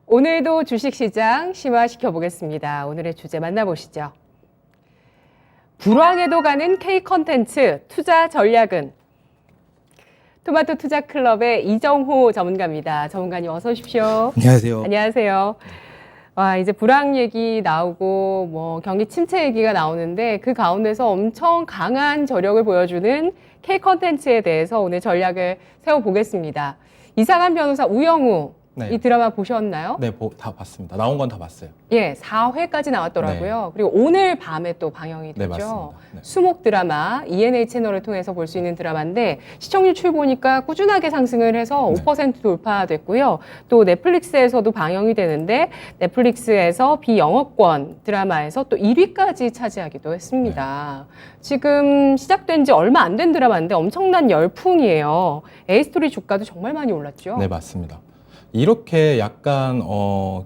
오늘도 주식시장 심화시켜 보겠습니다. 오늘의 주제 만나보시죠. 불황에도 가는 K컨텐츠 투자 전략은? 토마토 투자클럽의 이정호 전문가입니다. 전문가님 어서 오십시오. 안녕하세요. 안녕하세요. 와, 이제 불황 얘기 나오고 경기 침체 얘기가 나오는데 그 가운데서 엄청 강한 저력을 보여주는 K컨텐츠에 대해서 오늘 전략을 세워보겠습니다. 이상한 변호사 우영우 네. 이 드라마 보셨나요? 네, 다 봤습니다. 나온 건 다 봤어요. 예, 4회까지 나왔더라고요. 그리고 오늘 밤에 또 방영이 네, 되죠. 맞습니다. 네. 수목 드라마, ENA 채널을 통해서 볼 수 있는 드라마인데 시청률 출 보니까 꾸준하게 상승을 해서 5% 돌파됐고요. 또 넷플릭스에서도 방영이 되는데 넷플릭스에서 비영업권 드라마에서 또 1위까지 차지하기도 했습니다. 지금 시작된 지 얼마 안 된 드라마인데 엄청난 열풍이에요. 에이스토리 주가도 정말 많이 올랐죠. 네, 맞습니다. 이렇게 약간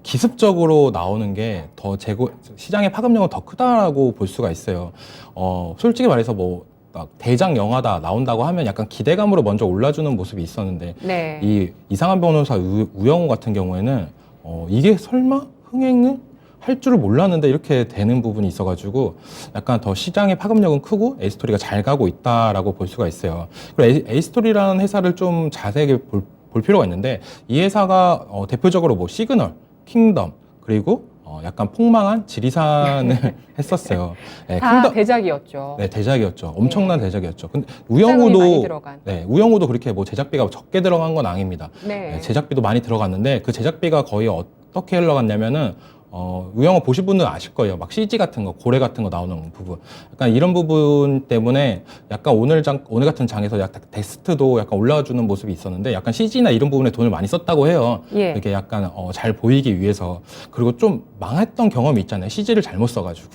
기습적으로 나오는 게 더 시장의 파급력은 더 크다라고 볼 수가 있어요. 솔직히 말해서 막 대작 영화다 나온다고 하면 약간 기대감으로 먼저 올라주는 모습이 있었는데 네. 이 이상한 변호사 우영우 같은 경우에는 이게 설마 흥행을 할 줄을 몰랐는데 이렇게 되는 부분이 있어가지고 약간 더 시장의 파급력은 크고 에이스토리가 잘 가고 있다라고 볼 수가 있어요. 그리고 에이스토리라는 회사를 좀 자세하게 볼 필요가 있는데 이 회사가 대표적으로 시그널, 킹덤 그리고 약간 폭망한 지리산을 했었어요. 네, 다 대작이었죠. 네, 대작이었죠. 엄청난 대작이었죠. 근데 많이 들어간. 우영우도 그렇게 제작비가 적게 들어간 건 아닙니다. 네. 네, 제작비도 많이 들어갔는데 그 제작비가 거의 어떻게 흘러갔냐면은 우영우 보신 분들은 아실 거예요. 막 CG 같은 거, 고래 같은 거 나오는 부분. 약간 이런 부분 때문에 약간 오늘 같은 장에서 약간 데스트도 약간 올라와주는 모습이 있었는데 약간 CG나 이런 부분에 돈을 많이 썼다고 해요. 예. 이렇게 약간 잘 보이기 위해서. 그리고 좀 망했던 경험이 있잖아요. CG를 잘못 써가지고.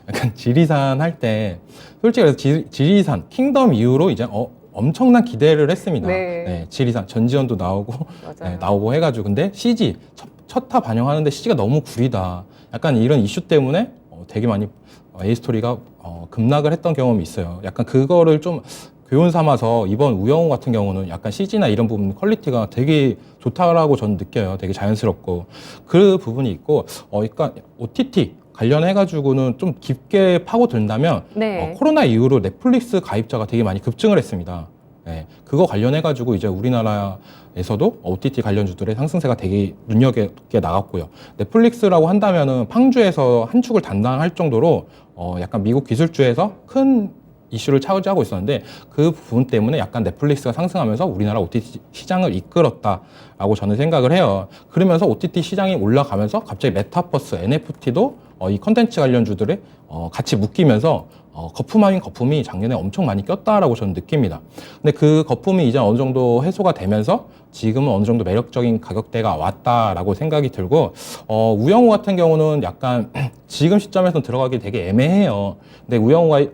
약간 지리산 할 때 솔직히 그래서 지리산 킹덤 이후로 이제 엄청난 기대를 했습니다. 네. 네, 지리산 전지현도 나오고 맞아요. 네, 나오고 해가지고 근데 CG 첫 타 반영하는데 CG가 너무 구리다. 약간 이런 이슈 때문에 되게 많이 에이스토리가 급락을 했던 경험이 있어요. 약간 그거를 좀 교훈 삼아서 이번 우영우 같은 경우는 약간 CG나 이런 부분 퀄리티가 되게 좋다라고 저는 느껴요. 되게 자연스럽고 그 부분이 있고 그러니까 OTT 관련해가지고는 좀 깊게 파고든다면 네. 코로나 이후로 넷플릭스 가입자가 되게 많이 급증을 했습니다. 네, 그거 관련해가지고 이제 우리나라에서도 OTT 관련주들의 상승세가 되게 눈여겹게 나갔고요. 넷플릭스라고 한다면은 팡주에서 한 축을 담당할 정도로 약간 미국 기술주에서 큰 이슈를 차지하고 있었는데 그 부분 때문에 약간 넷플릭스가 상승하면서 우리나라 OTT 시장을 이끌었다라고 저는 생각을 해요. 그러면서 OTT 시장이 올라가면서 갑자기 메타버스, NFT도 이 컨텐츠 관련주들에 같이 묶이면서 거품 아닌 거품이 작년에 엄청 많이 꼈다라고 저는 느낍니다. 근데 그 거품이 이제 어느 정도 해소가 되면서 지금은 어느 정도 매력적인 가격대가 왔다라고 생각이 들고 우영우 같은 경우는 약간 지금 시점에서 들어가기 되게 애매해요. 근데 우영우가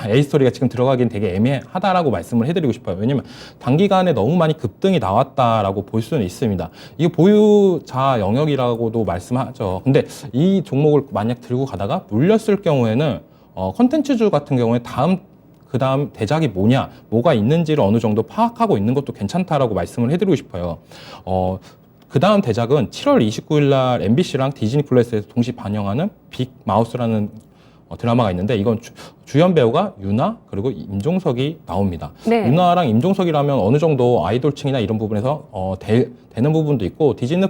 에이스토리가 지금 들어가기엔 되게 애매하다라고 말씀을 해드리고 싶어요. 왜냐면 단기간에 너무 많이 급등이 나왔다라고 볼 수는 있습니다. 이게 보유자 영역이라고도 말씀하죠. 근데 이 종목을 만약 들고 가다가 물렸을 경우에는 컨텐츠주 같은 경우에 그 다음 대작이 뭐가 있는지를 어느 정도 파악하고 있는 것도 괜찮다라고 말씀을 해드리고 싶어요. 그 다음 대작은 7월 29일 날 MBC랑 디즈니 플러스에서 동시 반영하는 빅 마우스라는 드라마가 있는데 이건 주연 배우가 유나 그리고 임종석이 나옵니다. 네. 유나랑 임종석이라면 어느 정도 아이돌층이나 이런 부분에서 되는 부분도 있고 디즈니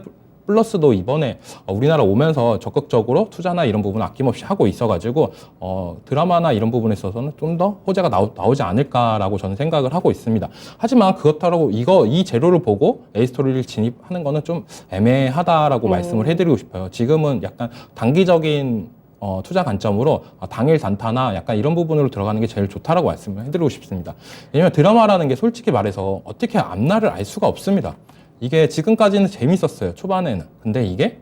플러스도 이번에 우리나라 오면서 적극적으로 투자나 이런 부분 아낌없이 하고 있어가지고 드라마나 이런 부분에 있어서는 좀 더 호재가 나오지 않을까라고 저는 생각을 하고 있습니다. 하지만 그렇다고 이 재료를 보고 에이스토리를 진입하는 거는 좀 애매하다라고 말씀을 해드리고 싶어요. 지금은 약간 단기적인 투자 관점으로 당일 단타나 약간 이런 부분으로 들어가는 게 제일 좋다라고 말씀을 해드리고 싶습니다. 왜냐면 드라마라는 게 솔직히 말해서 어떻게 앞날을 알 수가 없습니다. 이게 지금까지는 재밌었어요, 초반에는. 근데 이게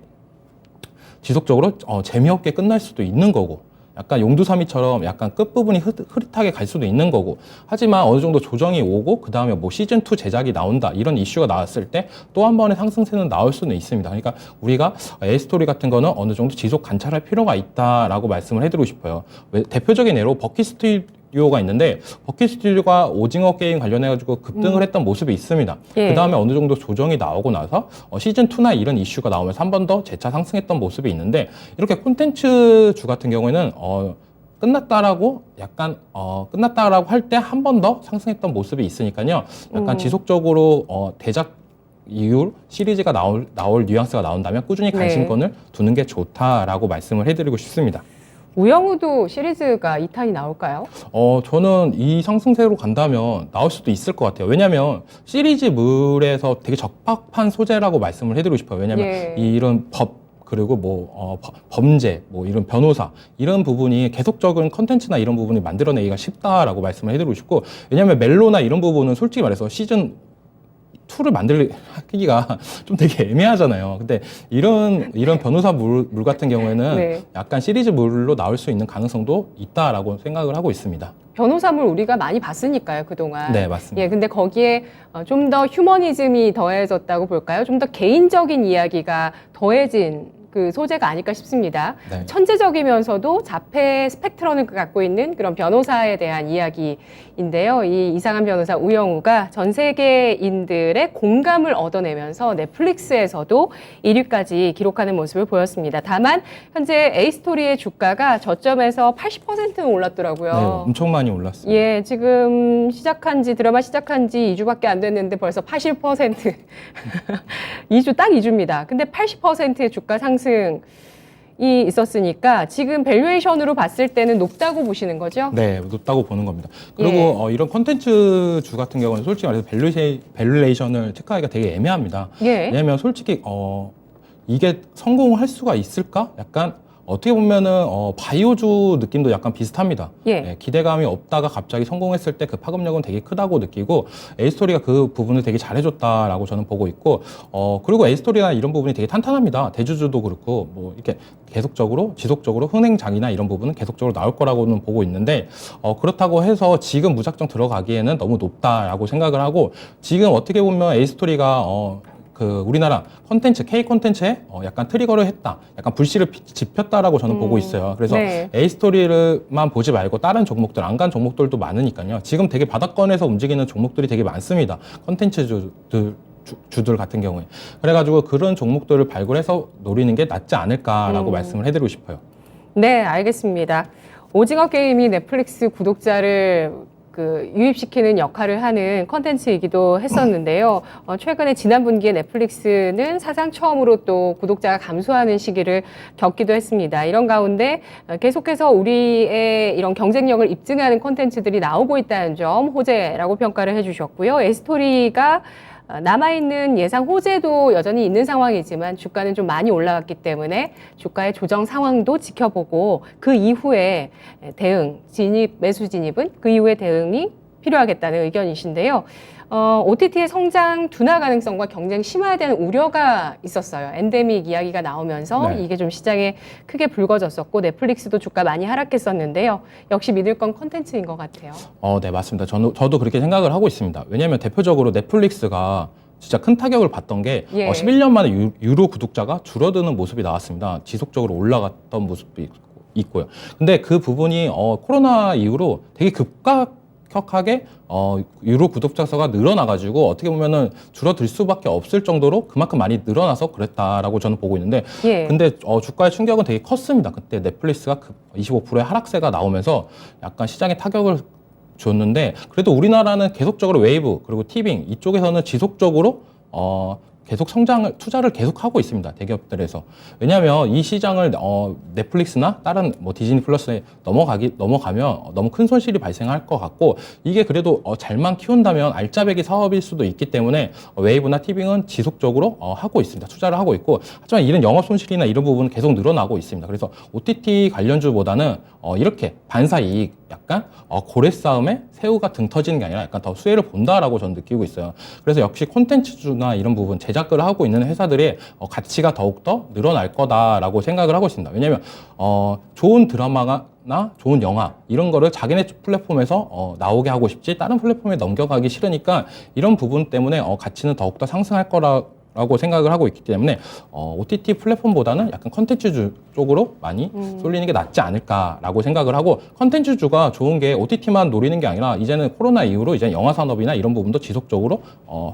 지속적으로 재미없게 끝날 수도 있는 거고 약간 용두사미처럼 약간 끝부분이 흐릿하게 갈 수도 있는 거고 하지만 어느 정도 조정이 오고 그 다음에 시즌2 제작이 나온다 이런 이슈가 나왔을 때 또 한 번의 상승세는 나올 수는 있습니다. 그러니까 우리가 에이스토리 같은 거는 어느 정도 지속 관찰할 필요가 있다라고 말씀을 해드리고 싶어요. 대표적인 예로 스튜디오가 있는데 버킷 스튜디오가 오징어 게임 관련해가지고 급등을 했던 모습이 있습니다. 예. 그 다음에 어느 정도 조정이 나오고 나서 시즌 2나 이런 이슈가 나오면서 한 번 더 재차 상승했던 모습이 있는데 이렇게 콘텐츠 주 같은 경우에는 끝났다라고 할 때 한 번 더 상승했던 모습이 있으니까요. 약간 지속적으로 대작 이후 시리즈가 나올 뉘앙스가 나온다면 꾸준히 관심권을 두는 게 좋다라고 말씀을 해드리고 싶습니다. 우영우도 시리즈가 2탄이 나올까요? 저는 이 상승세로 간다면 나올 수도 있을 것 같아요. 왜냐면 시리즈물에서 되게 적합한 소재라고 말씀을 해드리고 싶어요. 왜냐면 예. 이런 그리고 범죄, 이런 변호사, 이런 부분이 계속적인 컨텐츠나 이런 부분이 만들어내기가 쉽다라고 말씀을 해드리고 싶고, 왜냐면 멜로나 이런 부분은 솔직히 말해서 시즌 2를 만들기가 좀 되게 애매하잖아요. 근데 이런 변호사 물 같은 경우에는 네. 약간 시리즈물로 나올 수 있는 가능성도 있다라고 생각을 하고 있습니다. 변호사물 우리가 많이 봤으니까요, 그동안. 네, 맞습니다. 예, 근데 거기에 좀 더 휴머니즘이 더해졌다고 볼까요? 좀 더 개인적인 이야기가 더해진 그 소재가 아닐까 싶습니다. 네. 천재적이면서도 자폐 스펙트럼을 갖고 있는 그런 변호사에 대한 이야기인데요. 이 이상한 변호사 우영우가 전 세계인들의 공감을 얻어내면서 넷플릭스에서도 1위까지 기록하는 모습을 보였습니다. 다만 현재 A스토리의 주가가 저점에서 80%는 올랐더라고요. 네, 엄청 많이 올랐어요. 예, 지금 드라마 시작한 지 2주밖에 안 됐는데 벌써 80%. 2주, 딱 2주입니다. 근데 80%의 주가 상승이 있었으니까 지금 밸류에이션으로 봤을 때는 높다고 보시는 거죠? 네, 높다고 보는 겁니다. 그리고 이런 콘텐츠 주 같은 경우는 솔직히 말해서 밸류에이션을 체크하기가 되게 애매합니다. 예. 왜냐하면 솔직히 이게 성공할 수가 있을까? 약간 어떻게 보면은 바이오주 느낌도 약간 비슷합니다. 예. 네, 기대감이 없다가 갑자기 성공했을 때 그 파급력은 되게 크다고 느끼고 A스토리가 그 부분을 되게 잘해줬다라고 저는 보고 있고 그리고 A스토리나 이런 부분이 되게 탄탄합니다. 대주주도 그렇고 이렇게 계속적으로 지속적으로 흥행작이나 이런 부분은 계속적으로 나올 거라고는 보고 있는데 그렇다고 해서 지금 무작정 들어가기에는 너무 높다라고 생각을 하고 지금 어떻게 보면 A스토리가 우리나라 K 콘텐츠에 약간 트리거를 했다. 약간 불씨를 지폈다라고 저는 보고 있어요. 그래서 네. A스토리를만 보지 말고 다른 종목들, 안 간 종목들도 많으니까요. 지금 되게 바닥권에서 움직이는 종목들이 되게 많습니다. 콘텐츠 주들 같은 경우에. 그래가지고 그런 종목들을 발굴해서 노리는 게 낫지 않을까라고 말씀을 해드리고 싶어요. 네, 알겠습니다. 오징어 게임이 넷플릭스 구독자를 유입시키는 역할을 하는 컨텐츠이기도 했었는데요. 최근에 지난 분기에 넷플릭스는 사상 처음으로 또 구독자가 감소하는 시기를 겪기도 했습니다. 이런 가운데 계속해서 우리의 이런 경쟁력을 입증하는 컨텐츠들이 나오고 있다는 점 호재라고 평가를 해주셨고요. A스토리가 남아있는 예상 호재도 여전히 있는 상황이지만 주가는 좀 많이 올라갔기 때문에 주가의 조정 상황도 지켜보고 그 이후에 매수 진입은 그 이후에 대응이 필요하겠다는 의견이신데요. OTT의 성장 둔화 가능성과 경쟁 심화되는 우려가 있었어요. 엔데믹 이야기가 나오면서 네. 이게 좀 시장에 크게 불거졌었고 넷플릭스도 주가 많이 하락했었는데요. 역시 믿을 건 컨텐츠인 것 같아요. 네, 맞습니다. 저도 그렇게 생각을 하고 있습니다. 왜냐하면 대표적으로 넷플릭스가 진짜 큰 타격을 받던 게 예. 11년 만에 유료 구독자가 줄어드는 모습이 나왔습니다. 지속적으로 올라갔던 모습도 있고요. 근데 그 부분이 코로나 이후로 되게 급격하게 유료 구독자 수가 늘어나가지고 어떻게 보면은 줄어들 수밖에 없을 정도로 그만큼 많이 늘어나서 그랬다라고 저는 보고 있는데 예. 근데 주가의 충격은 되게 컸습니다. 그때 넷플릭스가 25%의 하락세가 나오면서 약간 시장에 타격을 줬는데 그래도 우리나라는 계속적으로 웨이브 그리고 티빙 이쪽에서는 지속적으로 계속 투자를 계속 하고 있습니다. 대기업들에서. 왜냐하면 이 시장을 넷플릭스나 다른 디즈니 플러스에 넘어가면 너무 큰 손실이 발생할 것 같고 이게 그래도 잘만 키운다면 알짜배기 사업일 수도 있기 때문에 웨이브나 티빙은 지속적으로 하고 있습니다. 투자를 하고 있고 하지만 이런 영업 손실이나 이런 부분은 계속 늘어나고 있습니다. 그래서 OTT 관련주보다는 이렇게 반사 이익 약간 고래 싸움에 새우가 등 터지는 게 아니라 약간 더 수혜를 본다라고 저는 느끼고 있어요. 그래서 역시 콘텐츠주나 이런 부분 제작을 하고 있는 회사들의 가치가 더욱더 늘어날 거다라고 생각을 하고 있습니다. 왜냐하면 좋은 드라마나 좋은 영화 이런 거를 자기네 플랫폼에서 나오게 하고 싶지 다른 플랫폼에 넘겨가기 싫으니까 이런 부분 때문에 가치는 더욱더 상승할 거라고 라고 생각을 하고 있기 때문에 OTT 플랫폼보다는 약간 컨텐츠주 쪽으로 많이 쏠리는 게 낫지 않을까라고 생각을 하고, 컨텐츠주가 좋은 게 OTT만 노리는 게 아니라 이제는 코로나 이후로 이제 영화 산업이나 이런 부분도 지속적으로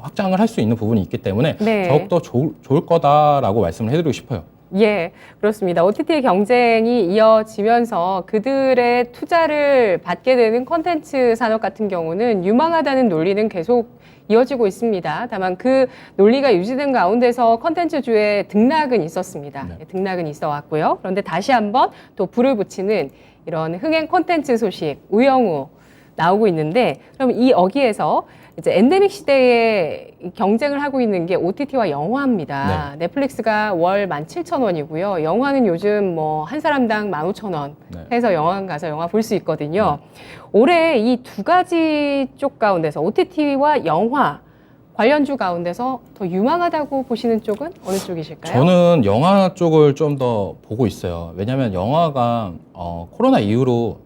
확장을 할 수 있는 부분이 있기 때문에 네. 더욱더 좋을 거다라고 말씀을 해드리고 싶어요. 예, 그렇습니다. OTT의 경쟁이 이어지면서 그들의 투자를 받게 되는 콘텐츠 산업 같은 경우는 유망하다는 논리는 계속 이어지고 있습니다. 다만 그 논리가 유지된 가운데서 콘텐츠주의 등락은 있었습니다. 네. 예, 등락은 있어 왔고요. 그런데 다시 한번 또 불을 붙이는 이런 흥행 콘텐츠 소식 우영우 나오고 있는데, 그럼 이 어기에서 이제 엔데믹 시대에 경쟁을 하고 있는 게 OTT와 영화입니다. 네. 넷플릭스가 월 17,000원이고요. 영화는 요즘 뭐 한 사람당 15,000원 네. 해서 영화관 가서 영화 볼 수 있거든요. 올해 이 두 가지 쪽 가운데서 OTT와 영화 관련주 가운데서 더 유망하다고 보시는 쪽은 어느 쪽이실까요? 저는 영화 쪽을 좀 더 보고 있어요. 왜냐하면 영화가 코로나 이후로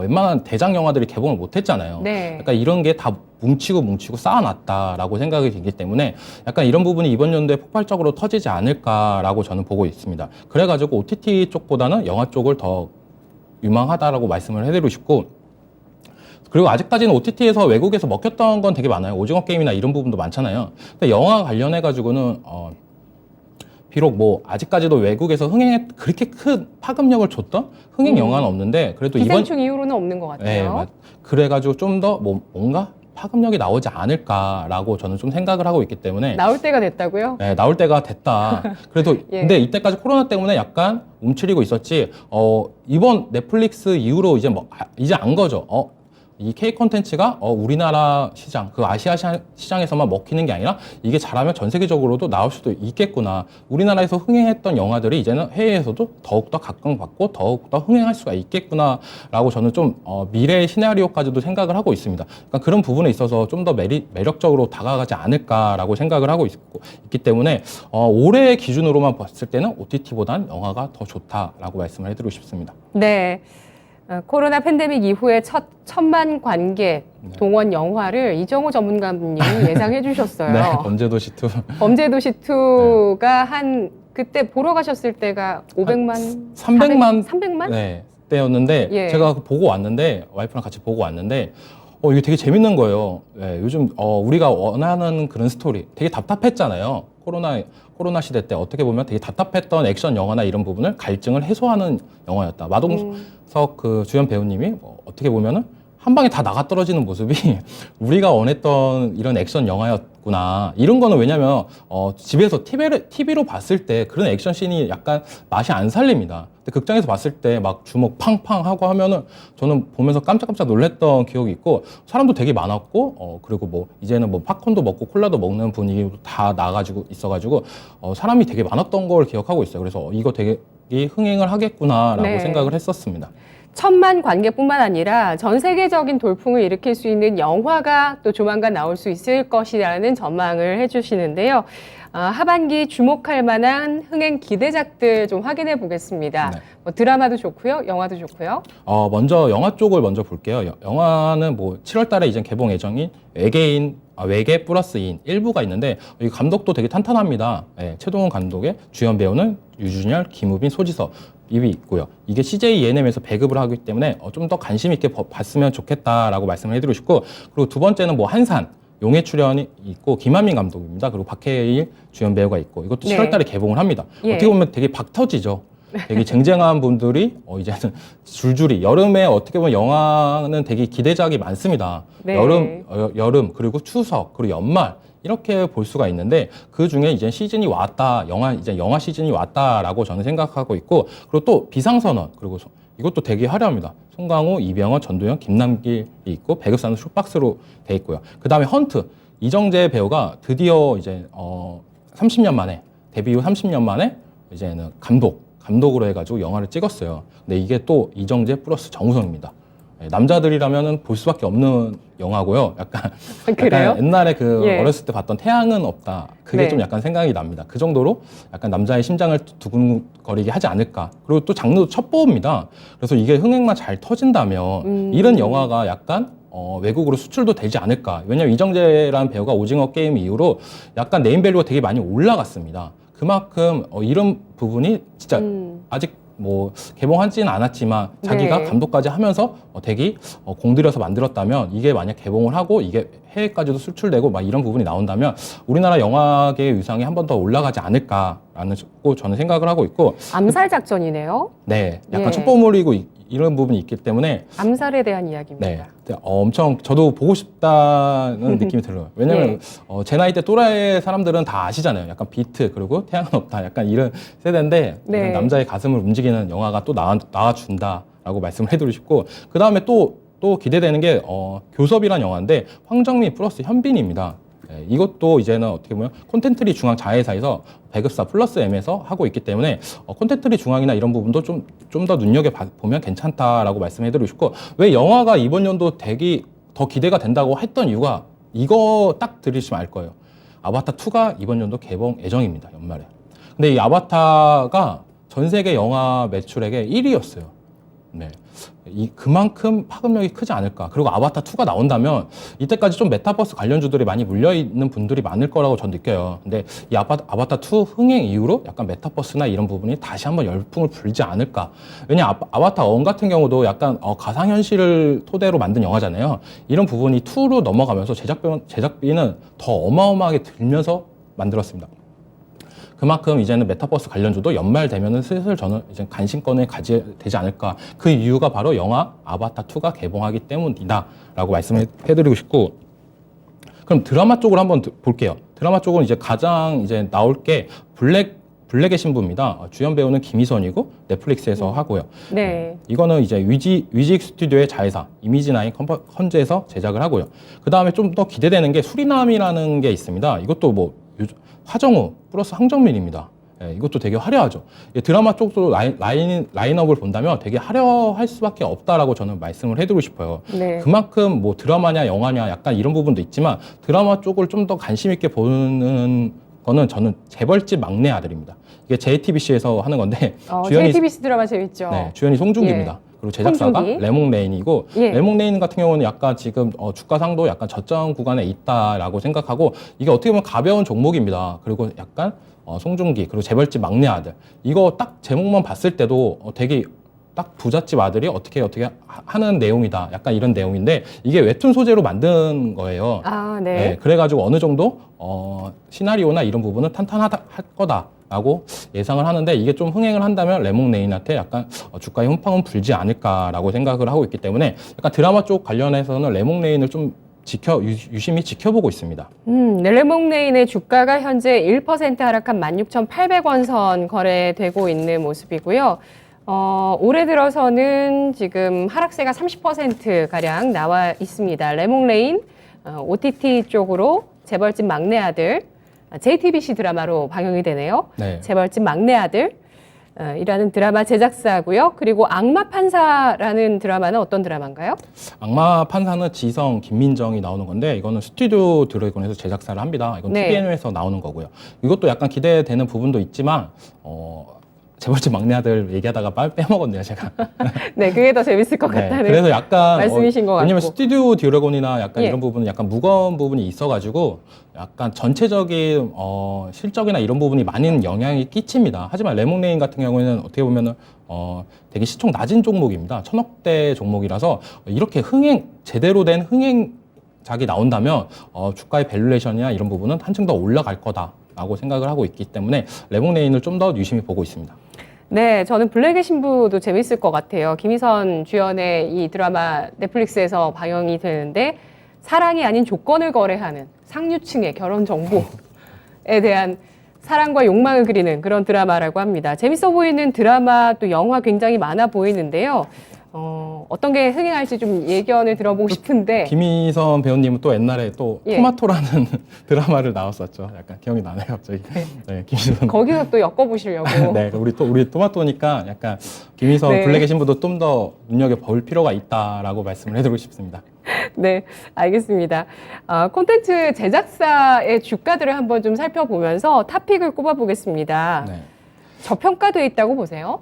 웬만한 대작 영화들이 개봉을 못했잖아요. 네. 약간 이런 게 다 뭉치고 쌓아놨다라고 생각이 들기 때문에 약간 이런 부분이 이번 연도에 폭발적으로 터지지 않을까라고 저는 보고 있습니다. 그래가지고 OTT 쪽보다는 영화 쪽을 더 유망하다라고 말씀을 해드리고 싶고, 그리고 아직까지는 OTT에서 외국에서 먹혔던 건 되게 많아요. 오징어 게임이나 이런 부분도 많잖아요. 근데 영화 관련해가지고는 비록 뭐 아직까지도 외국에서 그렇게 큰 파급력을 줬던 흥행 영화는 없는데, 그래도 기생충 이후로는 없는 것 네, 같아요. 그래가지고 좀 더 뭔가 파급력이 나오지 않을까라고 저는 좀 생각을 하고 있기 때문에, 나올 때가 됐다고요? 네, 나올 때가 됐다. 그래도 예. 근데 이때까지 코로나 때문에 약간 움츠리고 있었지. 이번 넷플릭스 이후로 이제 안 거죠. 이 K 콘텐츠가 우리나라 시장, 그 아시아 시장에서만 먹히는 게 아니라 이게 잘하면 전 세계적으로도 나올 수도 있겠구나. 우리나라에서 흥행했던 영화들이 이제는 해외에서도 더욱더 각광받고 더욱더 흥행할 수가 있겠구나라고 저는 좀 미래의 시나리오까지도 생각을 하고 있습니다. 그러니까 그런 부분에 있어서 좀 더 매력적으로 다가가지 않을까라고 생각을 하고 있기 때문에 올해 기준으로만 봤을 때는 OTT보다는 영화가 더 좋다라고 말씀을 해드리고 싶습니다. 네. 코로나 팬데믹 이후에 첫 1000만 관객 동원 영화를 이정호 전문가님이 예상해 주셨어요. 네, 범죄도시2. 범죄도시2가 한 그때 보러 가셨을 때가 500만 300만 300만? 네, 때였는데 예. 제가 보고 왔는데, 와이프랑 같이 보고 왔는데 이게 되게 재밌는 거예요. 네, 요즘 우리가 원하는 그런 스토리 되게 답답했잖아요. 코로나 시대 때 어떻게 보면 되게 답답했던 액션 영화나 이런 부분을 갈증을 해소하는 영화였다. 마동석 그 주연 배우님이 어떻게 보면은 한 방에 다 나가 떨어지는 모습이 우리가 원했던 이런 액션 영화였구나. 이런 거는 왜냐면 집에서 TV로 봤을 때 그런 액션 씬이 약간 맛이 안 살립니다. 근데 극장에서 봤을 때 막 주먹 팡팡 하고 하면은 저는 보면서 깜짝깜짝 놀랐던 기억이 있고, 사람도 되게 많았고, 그리고 뭐 이제는 뭐 팝콘도 먹고 콜라도 먹는 분위기로 다 나가지고 있어가지고 사람이 되게 많았던 걸 기억하고 있어요. 그래서 이거 되게 흥행을 하겠구나라고 네. 생각을 했었습니다. 1000만 관객뿐만 아니라 전 세계적인 돌풍을 일으킬 수 있는 영화가 또 조만간 나올 수 있을 것이라는 전망을 해주시는데요. 하반기 주목할 만한 흥행 기대작들 좀 확인해 보겠습니다. 네. 뭐 드라마도 좋고요, 영화도 좋고요. 먼저 영화 쪽을 먼저 볼게요. 영화는 뭐 7월 달에 이제 개봉 예정인 외계 플러스 인 1부가 있는데, 이 감독도 되게 탄탄합니다. 네, 최동원 감독의 주연 배우는 유준열, 김우빈, 소지섭 입이 있고요. 이게 CJ ENM에서 배급을 하기 때문에 좀 더 관심 있게 봤으면 좋겠다라고 말씀을 해드리고 싶고, 그리고 두 번째는 뭐 한산 용의 출연이 있고 김한민 감독입니다. 그리고 박해일 주연 배우가 있고, 이것도 네. 7월 달에 개봉을 합니다. 예. 어떻게 보면 되게 박터지죠. 되게 쟁쟁한 분들이 이제는 줄줄이, 여름에 어떻게 보면 영화는 되게 기대작이 많습니다. 네. 여름 그리고 추석 그리고 연말 이렇게 볼 수가 있는데, 그 중에 이제 시즌이 왔다, 영화 시즌이 왔다라고 저는 생각하고 있고, 그리고 또 비상선언, 그리고 이것도 되게 화려합니다. 송강호, 이병헌, 전도연, 김남길이 있고 배급사는 슈박스로 돼 있고요. 그 다음에 헌트, 이정재 배우가 드디어 이제 30년 만에, 데뷔 후 30년 만에 이제는 감독으로 해가지고 영화를 찍었어요. 근데 이게 또 이정재 플러스 정우성입니다. 남자들이라면 볼 수밖에 없는 영화고요. 약간 그래요? 옛날에 예. 어렸을 때 봤던 태양은 없다. 그게 네. 좀 약간 생각이 납니다. 그 정도로 약간 남자의 심장을 두근거리게 하지 않을까. 그리고 또 장르도 첩보입니다. 그래서 이게 흥행만 잘 터진다면 이런 영화가 약간 외국으로 수출도 되지 않을까. 왜냐면 이정재라는 배우가 오징어 게임 이후로 약간 네임밸류가 되게 많이 올라갔습니다. 그만큼 이런 부분이 진짜 아직 뭐 개봉하지는 않았지만 자기가 네. 감독까지 하면서 되게 공들여서 만들었다면 이게 만약 개봉을 하고 이게 해외까지도 수출되고 막 이런 부분이 나온다면 우리나라 영화계의 위상이 한 번 더 올라가지 않을까라는 거 저는 생각을 하고 있고 암살 작전이네요. 네 약간 예. 첩보물이고 이런 부분이 있기 때문에 암살에 대한 이야기입니다. 네. 엄청 저도 보고 싶다는 느낌이 들어요. 왜냐면 제 나이 때 또라이 사람들은 다 아시잖아요. 약간 비트 그리고 태양은 없다. 약간 이런 세대인데 네. 이런 남자의 가슴을 움직이는 영화가 또 나와준다라고 말씀을 해드리고 싶고 그 다음에 또 기대되는 게 교섭이란 영화인데 황정민 플러스 현빈입니다. 네, 이것도 이제는 어떻게 보면 콘텐츠리 중앙 자회사에서 배급사 플러스 M에서 하고 있기 때문에 콘텐츠리 중앙이나 이런 부분도 좀 더 눈여겨보면 괜찮다라고 말씀해드리고 싶고 왜 영화가 이번 연도 되게 더 기대가 된다고 했던 이유가 이거 딱 들으시면 알 거예요. 아바타 2가 이번 연도 개봉 예정입니다. 연말에. 근데 이 아바타가 전 세계 영화 매출액의 1위였어요. 네. 그만큼 파급력이 크지 않을까. 그리고 아바타 2가 나온다면 이때까지 좀 메타버스 관련주들이 많이 물려있는 분들이 많을 거라고 전 느껴요. 근데 이 아바타 2 흥행 이후로 약간 메타버스나 이런 부분이 다시 한번 열풍을 불지 않을까. 왜냐 아바타 1 같은 경우도 약간 가상현실을 토대로 만든 영화잖아요. 이런 부분이 2로 넘어가면서 제작비는 더 어마어마하게 들면서 만들었습니다. 그만큼 이제는 메타버스 관련주도 연말 되면은 슬슬 저는 이제 관심권을 가져야 되지 않을까. 그 이유가 바로 영화 아바타 2가 개봉하기 때문이다라고 말씀을 해드리고 싶고. 그럼 드라마 쪽으로 한번 볼게요. 드라마 쪽은 이제 가장 이제 나올 게 블랙의 신부입니다. 주연 배우는 김희선이고 넷플릭스에서 하고요. 네. 이거는 이제 위직 스튜디오의 자회사 이미지나인 컨즈에서 제작을 하고요. 그 다음에 좀 더 기대되는 게 수리남이라는 게 있습니다. 이것도 뭐 하정우 플러스 황정민입니다. 예, 이것도 되게 화려하죠. 드라마 쪽도 라인업을 본다면 되게 화려할 수밖에 없다라고 저는 말씀을 해드리고 싶어요. 네. 그만큼 뭐 드라마냐 영화냐 약간 이런 부분도 있지만 드라마 쪽을 좀 더 관심 있게 보는 거는 저는 재벌집 막내 아들입니다. 이게 JTBC에서 하는 건데 JTBC 드라마 재밌죠. 네, 주연이 송중기입니다. 그리고 제작사가 송중기. 레몽레인이고 예. 레몽레인 같은 경우는 약간 지금 주가상도 약간 저점 구간에 있다라고 생각하고 이게 어떻게 보면 가벼운 종목입니다. 그리고 약간 송중기 그리고 재벌집 막내 아들 이거 딱 제목만 봤을 때도 되게 딱 부잣집 아들이 어떻게 하는 내용이다. 약간 이런 내용인데 이게 웹툰 소재로 만든 거예요. 아, 네. 네, 그래가지고 어느 정도 시나리오나 이런 부분은 탄탄하다 할 거다라고 예상을 하는데 이게 좀 흥행을 한다면 레몽레인한테 약간 주가의 훈팡은 불지 않을까라고 생각을 하고 있기 때문에 약간 드라마 쪽 관련해서는 레몽레인을 좀 유심히 지켜보고 있습니다. 레몽레인의 주가가 현재 1% 하락한 16,800원 선 거래되고 있는 모습이고요. 올해 들어서는 지금 하락세가 30%가량 나와 있습니다. 레몽레인, OTT 쪽으로 재벌집 막내 아들, JTBC 드라마로 방영이 되네요. 네. 재벌집 막내 아들, 이라는 드라마 제작사고요. 그리고 악마 판사라는 드라마는 어떤 드라마인가요? 악마 판사는 지성, 김민정이 나오는 건데 이거는 스튜디오 드래곤에서 제작사를 합니다. 이건 네. TVN에서 나오는 거고요. 이것도 약간 기대되는 부분도 있지만 재벌집 막내 아들 얘기하다가 빼먹었네요, 제가. 네, 그게 더 재밌을 것 네, 같다는 그래서 약간 말씀이신 것 왜냐면 같고. 스튜디오 드래곤이나 약간 예. 이런 부분은 약간 무거운 부분이 있어가지고 약간 전체적인 실적이나 이런 부분이 많은 영향이 끼칩니다. 하지만 레몽레인 같은 경우에는 어떻게 보면은 되게 시총 낮은 종목입니다. 1000억대 종목이라서 이렇게 제대로 된 흥행작이 나온다면 주가의 밸류레이션이나 이런 부분은 한층 더 올라갈 거다라고 생각을 하고 있기 때문에 레몽레인을 좀 더 유심히 보고 있습니다. 네, 저는 블랙의 신부도 재밌을 것 같아요. 김희선 주연의 이 드라마 넷플릭스에서 방영이 되는데 사랑이 아닌 조건을 거래하는 상류층의 결혼 정보에 대한 사랑과 욕망을 그리는 그런 드라마라고 합니다. 재밌어 보이는 드라마 또 영화 굉장히 많아 보이는데요. 어떤 게 흥행할지 좀 예견을 들어보고 싶은데 김희선 배우님은 또 옛날에 또 예. 토마토라는 드라마를 나왔었죠. 약간 기억이 나네요, 갑자기. 네, 김희선. 거기서 또 엮어보시려고. 네, 우리 토마토니까 약간 김희선 네. 블랙의 신부도 좀 더 눈여겨 볼 필요가 있다라고 말씀을 해드리고 싶습니다. 네, 알겠습니다. 콘텐츠 제작사의 주가들을 한번 좀 살펴보면서 탑픽을 꼽아보겠습니다. 네. 저평가돼 있다고 보세요?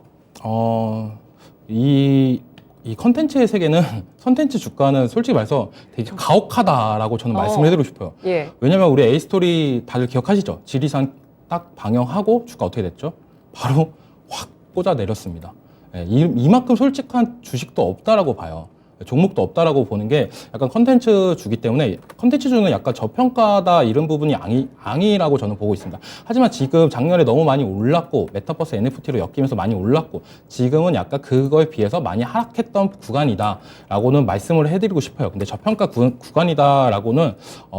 이 이 컨텐츠의 세계는 컨텐츠 주가는 솔직히 말해서 되게 가혹하다라고 저는 말씀을 해드리고 싶어요. 예. 왜냐면 우리 A스토리 다들 기억하시죠? 지리산 딱 방영하고 주가 어떻게 됐죠? 바로 확 꽂아 내렸습니다. 예, 이만큼 솔직한 주식도 없다라고 봐요. 종목도 없다라고 보는 게 약간 컨텐츠 주기 때문에 컨텐츠 주는 약간 저평가다 이런 부분이 아니라고 저는 보고 있습니다. 하지만 지금 작년에 너무 많이 올랐고 메타버스 NFT로 엮이면서 많이 올랐고 지금은 약간 그거에 비해서 많이 하락했던 구간이다라고는 말씀을 해드리고 싶어요. 근데 저평가 구간이다라고는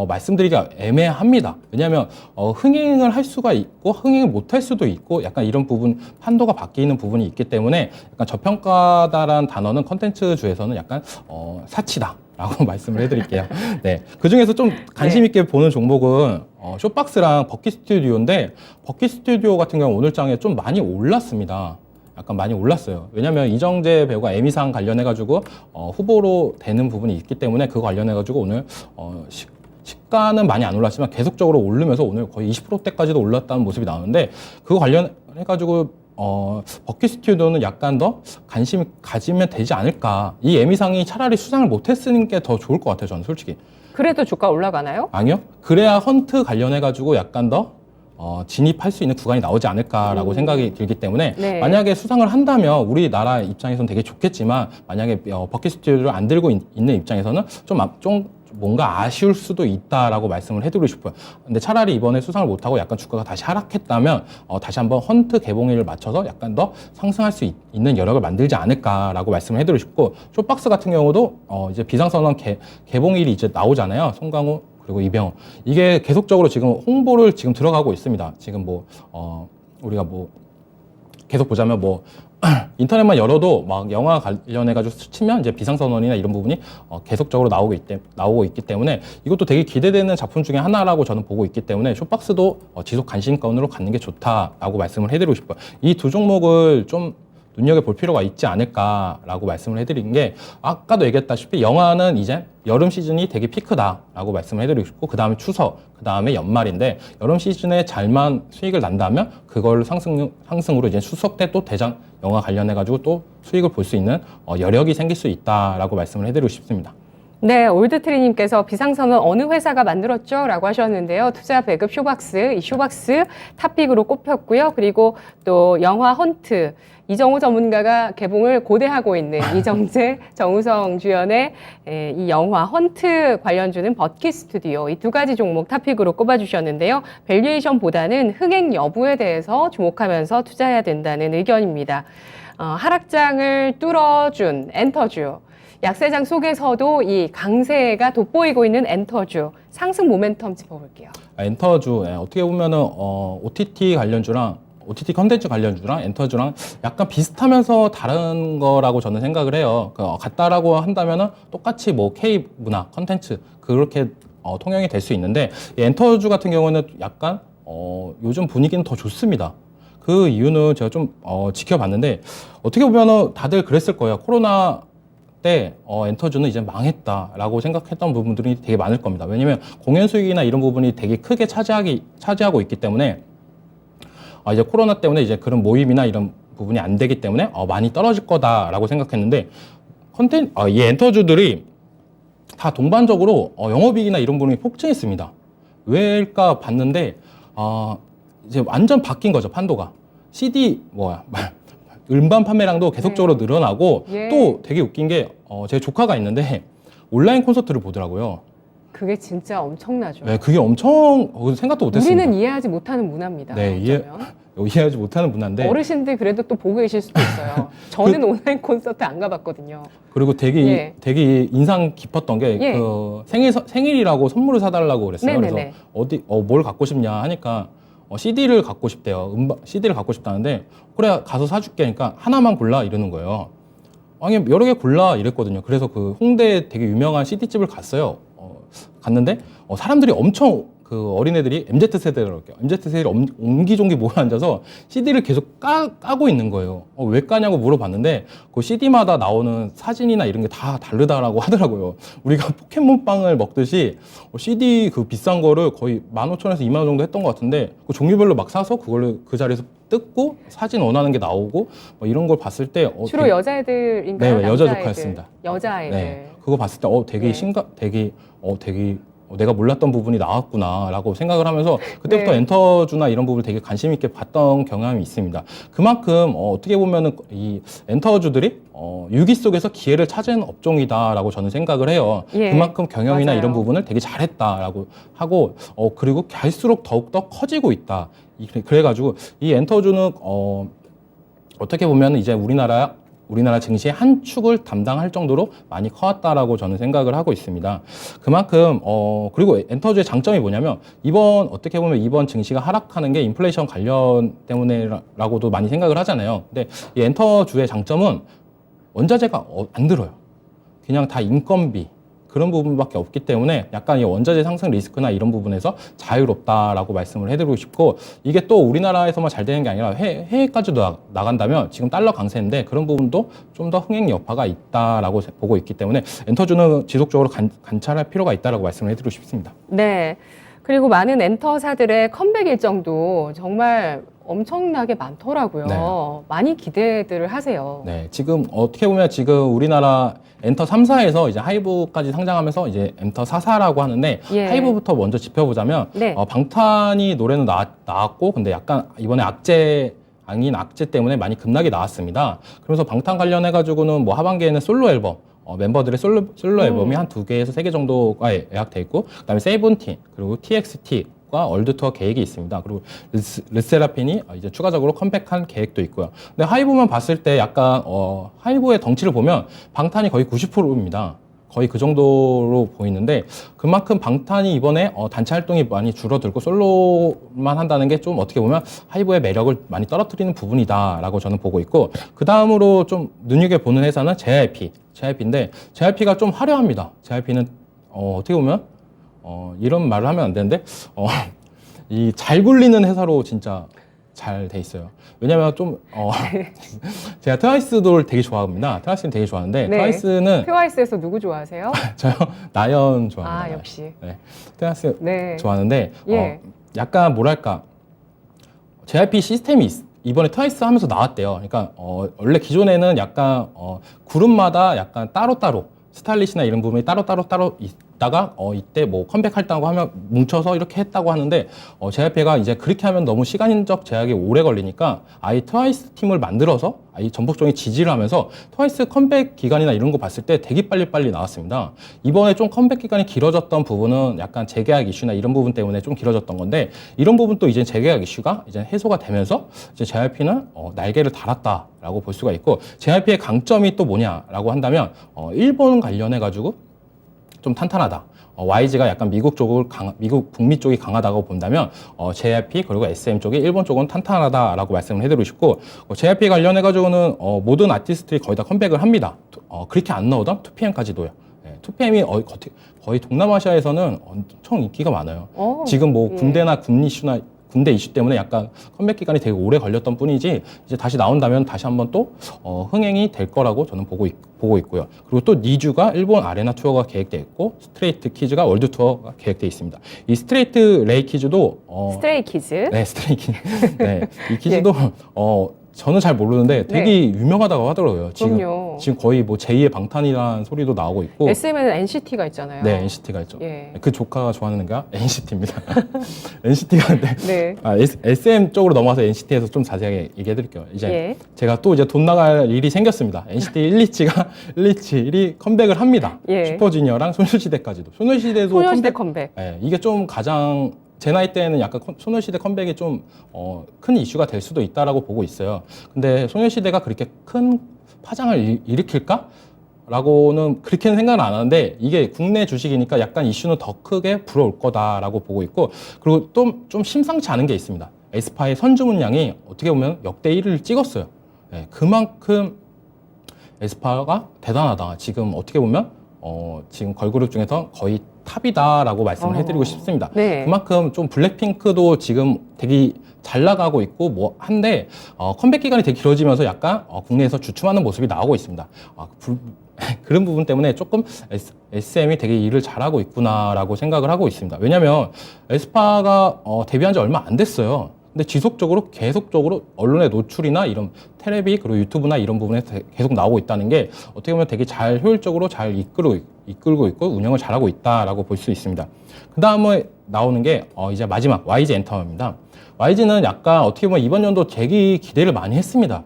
말씀드리기가 애매합니다. 왜냐하면 흥행을 할 수가 있고 흥행을 못할 수도 있고 약간 이런 부분 판도가 바뀌는 부분이 있기 때문에 약간 저평가다라는 단어는 컨텐츠 주에서는 약간 사치다라고 말씀을 해드릴게요. 네, 그 중에서 좀 관심 있게 보는 종목은 쇼박스랑 버킷 스튜디오인데 버킷 스튜디오 같은 경우 오늘 장에 좀 많이 올랐습니다. 약간 많이 올랐어요. 왜냐면 이정재 배우가 에미상 관련해가지고 후보로 되는 부분이 있기 때문에 그거 관련해가지고 오늘 시가는 많이 안 올랐지만 계속적으로 오르면서 오늘 거의 20%대까지도 올랐다는 모습이 나오는데 그거 관련해가지고 버킷 스튜디오는 약간 더 관심 가지면 되지 않을까. 이 에미상이 차라리 수상을 못했으는 게 더 좋을 것 같아요. 저는 솔직히. 그래도 주가 올라가나요? 아니요. 그래야 헌트 관련해가지고 약간 더 진입할 수 있는 구간이 나오지 않을까라고 생각이 들기 때문에 네. 만약에 수상을 한다면 우리나라 입장에서는 되게 좋겠지만 만약에 버킷 스튜디오를 안 들고 있는 입장에서는 좀 뭔가 아쉬울 수도 있다라고 말씀을 해드리고 싶어요. 근데 차라리 이번에 수상을 못하고 약간 주가가 다시 하락했다면 다시 한번 헌트 개봉일을 맞춰서 약간 더 상승할 수 있는 여력을 만들지 않을까라고 말씀을 해드리고 싶고 쇼박스 같은 경우도 이제 비상선언 개봉일이 이제 나오잖아요. 송강호 그리고 이병헌 이게 계속적으로 지금 홍보를 지금 들어가고 있습니다. 지금 우리가 계속 보자면 인터넷만 열어도 막 영화 관련해가지고 치면 이제 비상선언이나 이런 부분이 계속적으로 나오고 있기 때문에 이것도 되게 기대되는 작품 중에 하나라고 저는 보고 있기 때문에 쇼박스도 지속 관심권으로 갖는 게 좋다라고 말씀을 해드리고 싶어요. 이 두 종목을 좀 눈여겨볼 필요가 있지 않을까라고 말씀을 해드린 게 아까도 얘기했다시피 영화는 이제 여름 시즌이 되게 피크다라고 말씀을 해드리고 싶고 그 다음에 추석, 그 다음에 연말인데 여름 시즌에 잘만 수익을 난다면 그걸 상승으로 이제 추석 때 또 대장 영화 관련해가지고 또 수익을 볼 수 있는 여력이 생길 수 있다라고 말씀을 해드리고 싶습니다. 네, 올드트리님께서 비상선언 어느 회사가 만들었죠? 라고 하셨는데요. 투자 배급 쇼박스, 이 쇼박스 탑픽으로 꼽혔고요. 그리고 또 영화 헌트, 이정우 전문가가 개봉을 고대하고 있는 이정재, 정우성 주연의 이 영화 헌트 관련주는 버킷 스튜디오 이 두 가지 종목 탑픽으로 꼽아주셨는데요. 밸류에이션보다는 흥행 여부에 대해서 주목하면서 투자해야 된다는 의견입니다. 하락장을 뚫어준 엔터주. 약세장 속에서도 이 강세가 돋보이고 있는 엔터주 상승 모멘텀 짚어볼게요. 엔터주 어떻게 보면은 OTT 관련주랑 OTT 컨텐츠 관련주랑 엔터주랑 약간 비슷하면서 다른 거라고 저는 생각을 해요. 같다라고 한다면은 똑같이 K 문화 컨텐츠 그렇게 통용이 될 수 있는데 이 엔터주 같은 경우는 약간 요즘 분위기는 더 좋습니다. 그 이유는 제가 좀 지켜봤는데 어떻게 보면은 다들 그랬을 거예요. 코로나 때 엔터주는 이제 망했다라고 생각했던 부분들이 되게 많을 겁니다. 왜냐면 공연 수익이나 이런 부분이 되게 크게 차지하고 있기 때문에 이제 코로나 때문에 이제 그런 모임이나 이런 부분이 안 되기 때문에 많이 떨어질 거다라고 생각했는데 이 엔터주들이 다 동반적으로 영업이익이나 이런 부분이 폭증했습니다. 왜일까 봤는데 이제 완전 바뀐 거죠. 판도가 CD 음반 판매량도 계속적으로 늘어나고 예. 또 되게 웃긴 게 제 조카가 있는데 온라인 콘서트를 보더라고요. 그게 진짜 엄청나죠. 네, 그게 엄청 생각도 못했습니다. 우리는 이해하지 못하는 문화입니다. 네, 어쩌면. 이해하지 못하는 문화인데 어르신들 그래도 또 보고 계실 수도 있어요. 저는 온라인 콘서트 안 가봤거든요. 그리고 되게 인상 깊었던 게 예. 그 생일이라고 선물을 사달라고 그랬어요. 네네네. 그래서 뭘 갖고 싶냐 하니까 CD를 갖고 싶대요. CD를 갖고 싶다는데 그래 가서 사줄게 하니까 하나만 골라 이러는 거예요. 아니 여러 개 골라 이랬거든요. 그래서 그 홍대에 되게 유명한 CD집을 갔어요. 갔는데 사람들이 엄청 그 어린애들이 MZ세대라고 할게요. MZ세대를 옹기종기 모여 앉아서 CD를 계속 까고 있는 거예요. 왜 까냐고 물어봤는데 그 CD마다 나오는 사진이나 이런 게 다 다르다라고 하더라고요. 우리가 포켓몬빵을 먹듯이 CD 그 비싼 거를 거의 15,000원에서 2만 원 정도 했던 것 같은데 그 종류별로 막 사서 그걸로 그 자리에서 뜯고 사진 원하는 게 나오고 뭐 이런 걸 봤을 때 주로 여자애들인가요? 네, 여자 남자애들? 조카였습니다. 여자애들. 네, 그거 봤을 때 되게 네. 되게 내가 몰랐던 부분이 나왔구나라고 생각을 하면서 그때부터 네. 엔터주나 이런 부분을 되게 관심 있게 봤던 경향이 있습니다. 그만큼 어떻게 보면은 이 엔터주들이 위기 속에서 기회를 찾은 업종이다라고 저는 생각을 해요. 예, 그만큼 경영이나 맞아요. 이런 부분을 되게 잘했다라고 하고 그리고 갈수록 더욱더 커지고 있다. 그래가지고 이 엔터주는 어떻게 보면 이제 우리나라 증시의 한 축을 담당할 정도로 많이 커왔다라고 저는 생각을 하고 있습니다. 그만큼 그리고 엔터주의 장점이 뭐냐면 어떻게 보면 이번 증시가 하락하는 게 인플레이션 관련 때문에라고도 많이 생각을 하잖아요. 근데 이 엔터주의 장점은 원자재가 안 들어요. 그냥 다 인건비 그런 부분밖에 없기 때문에 약간 이 원자재 상승 리스크나 이런 부분에서 자유롭다라고 말씀을 해드리고 싶고, 이게 또 우리나라에서만 잘 되는 게 아니라 해외까지도 나간다면 지금 달러 강세인데 그런 부분도 좀 더 흥행 여파가 있다라고 보고 있기 때문에 엔터주는 지속적으로 관찰할 필요가 있다라고 말씀을 해드리고 싶습니다. 네. 그리고 많은 엔터사들의 컴백 일정도 정말 엄청나게 많더라고요. 네. 많이 기대들을 하세요. 네, 지금 어떻게 보면 지금 우리나라 엔터 3사에서 이제 하이브까지 상장하면서 이제 엔터 4사라고 하는데, 예. 하이브부터 먼저 짚어보자면 네. 방탄이 노래는 나왔고 근데 약간 이번에 악재 때문에 많이 급락이 나왔습니다. 그래서 방탄 관련해가지고는 뭐 하반기에는 솔로 앨범 멤버들의 솔로 앨범이 한 2개에서 3개 정도가 예약돼 있고, 그다음에 세븐틴 그리고 TXT가 월드 투어 계획이 있습니다. 그리고 르세라핌이 이제 추가적으로 컴백한 계획도 있고요. 근데 하이브만 봤을 때 약간 하이브의 덩치를 보면 방탄이 거의 90%입니다. 거의 그 정도로 보이는데, 그만큼 방탄이 이번에 단체 활동이 많이 줄어들고 솔로만 한다는 게 좀 어떻게 보면 하이브의 매력을 많이 떨어뜨리는 부분이다라고 저는 보고 있고, 그 다음으로 좀 눈여겨보는 회사는 JYP인데 JYP가 좀 화려합니다. JYP는 어떻게 보면 이런 말을 하면 안 되는데 이 잘 굴리는 회사로 진짜 잘 돼 있어요. 왜냐면 좀 제가 트와이스도 되게 좋아합니다. 트와이스는 되게 좋아하는데, 네. 트와이스는 트와이스에서 누구 좋아하세요? 저요 나연 좋아합니다. 아, 역시. 네, 트와이스 네. 좋아하는데 예. 약간 뭐랄까 JYP 시스템이 이번에 트와이스 하면서 나왔대요. 그러니까 원래 기존에는 약간 그룹마다 약간 따로따로 스타일리시나 이런 부분이 따로 있다가 이때 뭐 컴백할다고 하면 뭉쳐서 이렇게 했다고 하는데, JYP가 이제 그렇게 하면 너무 시간적 제약이 오래 걸리니까 아예 트와이스 팀을 만들어서 아예 전폭적인 지지를 하면서 트와이스 컴백 기간이나 이런 거 봤을 때 되게 빨리 나왔습니다. 이번에 좀 컴백 기간이 길어졌던 부분은 약간 재계약 이슈나 이런 부분 때문에 좀 길어졌던 건데, 이런 부분도 이제 재계약 이슈가 이제 해소가 되면서 이제 JYP는 날개를 달았다라고 볼 수가 있고, JYP의 강점이 또 뭐냐라고 한다면 일본 관련해 가지고 좀 탄탄하다. YG가 약간 미국 북미 쪽이 강하다고 본다면 JYP 그리고 SM 쪽이 일본 쪽은 탄탄하다라고 말씀을 해드리고 싶고, JYP 관련해 가지고는 모든 아티스트들이 거의 다 컴백을 합니다. 그렇게 안 나오던 2PM까지도요. 2PM이 거의 동남아시아에서는 엄청 인기가 많아요. 지금 뭐 예. 군대 이슈 때문에 약간 컴백 기간이 되게 오래 걸렸던 뿐이지, 이제 다시 나온다면 다시 한번 또 흥행이 될 거라고 저는 보고 있고요. 그리고 또 니주가 일본 아레나 투어가 계획돼 있고, 스트레이트 키즈가 월드 투어가 계획돼 있습니다. 이 스트레이트 레이 키즈도 스트레이 키즈. 네, 스트레이 키즈. 네, 이 키즈도 저는 잘 모르는데 되게 유명하다고 하더라고요. 그럼요. 지금 거의 뭐 제2의 방탄이라는 소리도 나오고 있고. SM에는 NCT가 있잖아요. 네, NCT가 있죠. 예. 그 조카가 좋아하는 애가 NCT입니다. NCT가 근데 네. SM 쪽으로 넘어와서 NCT에서 좀 자세하게 얘기해 드릴게요. 이제 예. 제가 또 이제 돈 나갈 일이 생겼습니다. NCT 127이 컴백을 합니다. 예. 슈퍼주니어랑 소녀시대까지도. 소녀시대도 소녀시대 컴백. 네, 이게 좀 가장 제 나이 때는 약간 소녀시대 컴백이 좀 큰 이슈가 될 수도 있다라고 보고 있어요. 근데 소녀시대가 그렇게 큰 파장을 일으킬까? 라고는 그렇게는 생각은 안 하는데, 이게 국내 주식이니까 약간 이슈는 더 크게 불어올 거다라고 보고 있고, 그리고 또 좀 심상치 않은 게 있습니다. 에스파의 선주문량이 어떻게 보면 역대 1위를 찍었어요. 네, 그만큼 에스파가 대단하다. 지금 어떻게 보면 지금 걸그룹 중에서 거의 탑이다라고 말씀을 해드리고 싶습니다. 네. 그만큼 좀 블랙핑크도 지금 되게 잘 나가고 있고 뭐 한데 컴백 기간이 되게 길어지면서 약간 국내에서 주춤하는 모습이 나오고 있습니다. 그런 부분 때문에 조금 SM이 되게 일을 잘하고 있구나라고 생각을 하고 있습니다. 왜냐하면 에스파가 데뷔한 지 얼마 안 됐어요. 근데 지속적으로 계속적으로 언론의 노출이나 이런 텔레비 그리고 유튜브나 이런 부분에 계속 나오고 있다는 게 어떻게 보면 되게 잘 효율적으로 잘 이끌고 있고 운영을 잘하고 있다라고 볼 수 있습니다. 그 다음에 나오는 게 이제 마지막 YG 엔터입니다. YG는 약간 어떻게 보면 이번 연도 되게 기대를 많이 했습니다.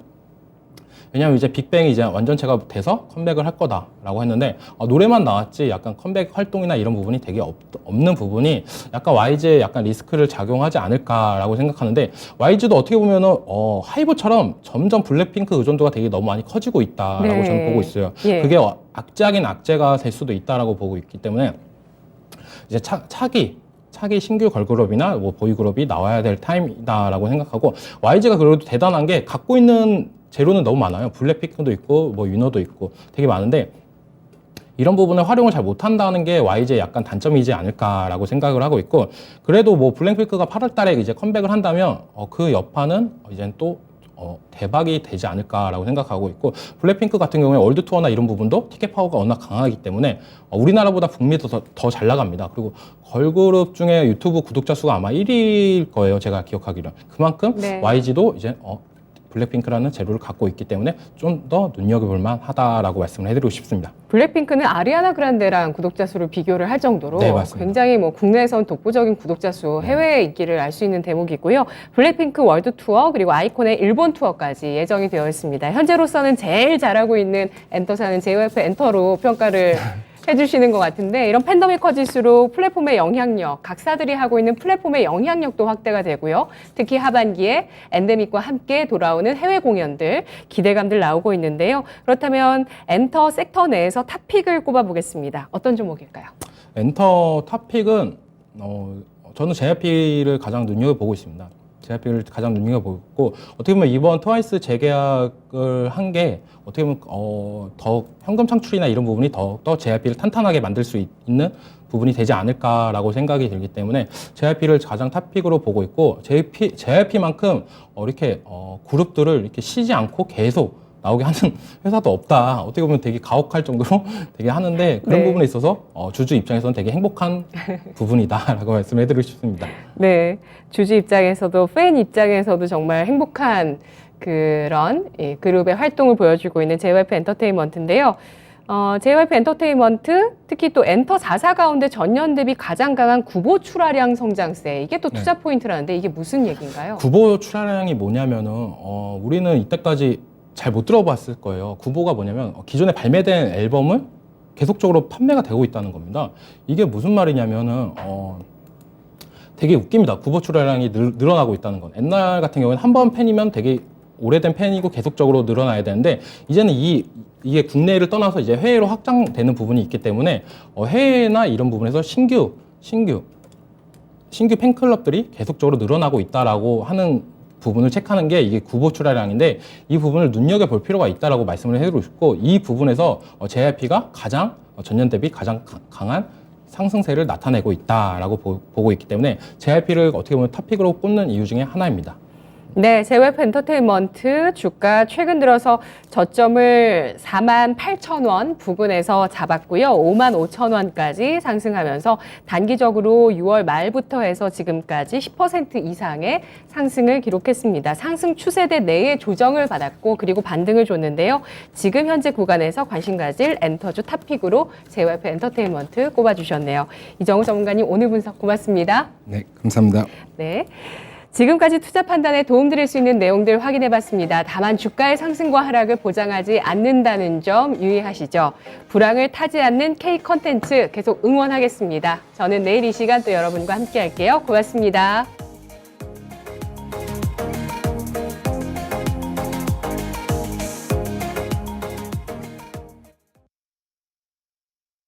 왜냐면 이제 빅뱅이 이제 완전체가 돼서 컴백을 할 거다라고 했는데 노래만 나왔지 약간 컴백 활동이나 이런 부분이 되게 없는 부분이 약간 YG에 약간 리스크를 작용하지 않을까라고 생각하는데 YG도 어떻게 보면은 하이브처럼 점점 블랙핑크 의존도가 되게 너무 많이 커지고 있다라고 네. 저는 보고 있어요. 예. 그게 악재긴 악재가 될 수도 있다라고 보고 있기 때문에 이제 차기 신규 걸그룹이나 뭐 보이그룹이 나와야 될 타임이다라고 생각하고 YG가 그래도 대단한 게 갖고 있는 재료는 너무 많아요. 블랙핑크도 있고 뭐 위너도 있고 되게 많은데 이런 부분을 활용을 잘 못한다는 게 YG의 약간 단점이지 않을까라고 생각을 하고 있고 그래도 뭐 블랙핑크가 8월 달에 이제 컴백을 한다면 그 여파는 이제 또 대박이 되지 않을까라고 생각하고 있고 블랙핑크 같은 경우에 월드 투어나 이런 부분도 티켓 파워가 워낙 강하기 때문에 우리나라보다 북미에서 더 잘 나갑니다. 그리고 걸그룹 중에 유튜브 구독자 수가 아마 1위일 거예요. 제가 기억하기로. 그만큼 네. YG도 이제 블랙핑크라는 재료를 갖고 있기 때문에 좀 더 눈여겨볼 만하다라고 말씀을 해드리고 싶습니다. 블랙핑크는 아리아나 그란데랑 구독자 수를 비교를 할 정도로 네, 맞습니다. 굉장히 뭐 국내에선 독보적인 구독자 수, 해외에 인기를 알 수 있는 대목이고요. 블랙핑크 월드 투어 그리고 아이콘의 일본 투어까지 예정이 되어 있습니다. 현재로서는 제일 잘하고 있는 엔터사는 JYP 엔터로 평가를 해주시는 것 같은데 이런 팬덤이 커질수록 플랫폼의 영향력, 각사들이 하고 있는 플랫폼의 영향력도 확대가 되고요. 특히 하반기에 엔데믹과 함께 돌아오는 해외 공연들, 기대감들 나오고 있는데요. 그렇다면 엔터 섹터 내에서 탑픽을 꼽아보겠습니다. 어떤 종목일까요? 엔터 탑픽은 저는 JYP를 가장 눈여겨보고 있습니다. JYP를 가장 눈여겨보고 있고 어떻게 보면 이번 트와이스 재계약을 한 게 어떻게 보면 더 현금 창출이나 이런 부분이 더 JYP를 탄탄하게 만들 수 있는 부분이 되지 않을까라고 생각이 들기 때문에 JYP를 가장 탑픽으로 보고 있고 JYP만큼 이렇게 그룹들을 이렇게 쉬지 않고 계속 나오게 하는 회사도 없다. 어떻게 보면 되게 가혹할 정도로 되게 하는데 그런 네. 부분에 있어서 주주 입장에서는 되게 행복한 부분이다라고 말씀해드리고 싶습니다. 네, 주주 입장에서도 팬 입장에서도 정말 행복한 그런 그룹의 활동을 보여주고 있는 JYP 엔터테인먼트인데요. JYP 엔터테인먼트 특히 또 엔터 4사 가운데 전년 대비 가장 강한 구보 출하량 성장세 이게 또 투자 포인트라는데 이게 무슨 얘기인가요? 구보 출하량이 뭐냐면은 우리는 이때까지 잘 못 들어봤을 거예요. 구보가 뭐냐면 기존에 발매된 앨범을 계속적으로 판매가 되고 있다는 겁니다. 이게 무슨 말이냐면은 되게 웃깁니다. 구보 출하량이 늘어나고 있다는 건. 옛날 같은 경우에는 한 번 팬이면 되게 오래된 팬이고 계속적으로 늘어나야 되는데 이제는 이게 국내를 떠나서 이제 해외로 확장되는 부분이 있기 때문에 해외나 이런 부분에서 신규 팬클럽들이 계속적으로 늘어나고 있다라고 하는 부분을 체크하는 게 이게 구보 출하량인데 이 부분을 눈여겨볼 필요가 있다라고 말씀을 해드리고 싶고 이 부분에서 JYP가 가장 전년 대비 가장 강한 상승세를 나타내고 있다라고 보고 있기 때문에 JYP를 어떻게 보면 탑픽으로 꼽는 이유 중에 하나입니다. 네, JYP 엔터테인먼트 주가 최근 들어서 저점을 48,000원 부근에서 잡았고요. 55,000원까지 상승하면서 단기적으로 6월 말부터 해서 지금까지 10% 이상의 상승을 기록했습니다. 상승 추세대 내에 조정을 받았고 그리고 반등을 줬는데요. 지금 현재 구간에서 관심 가질 엔터주 탑픽으로 JYP 엔터테인먼트 꼽아주셨네요. 이정우 전문가님 오늘 분석 고맙습니다. 네, 감사합니다. 네. 지금까지 투자 판단에 도움드릴 수 있는 내용들 확인해봤습니다. 다만 주가의 상승과 하락을 보장하지 않는다는 점 유의하시죠. 불황을 타지 않는 K 컨텐츠 계속 응원하겠습니다. 저는 내일 이 시간 또 여러분과 함께 할게요. 고맙습니다.